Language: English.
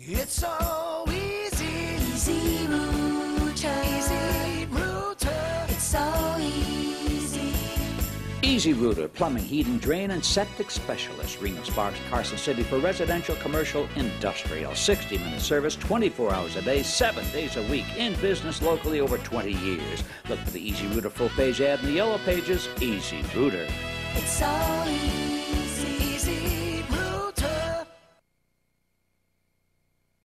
It's so easy. Easy Router. Easy Router. It's so easy. Easy Router, plumbing, heating, drain, and septic specialist. Reno, Sparks, Carson City for residential, commercial, industrial. 60-minute service, 24 hours a day, 7 days a week. In business locally over 20 years. Look for the Easy Router full-page ad in the yellow pages. Easy Router. It's so easy.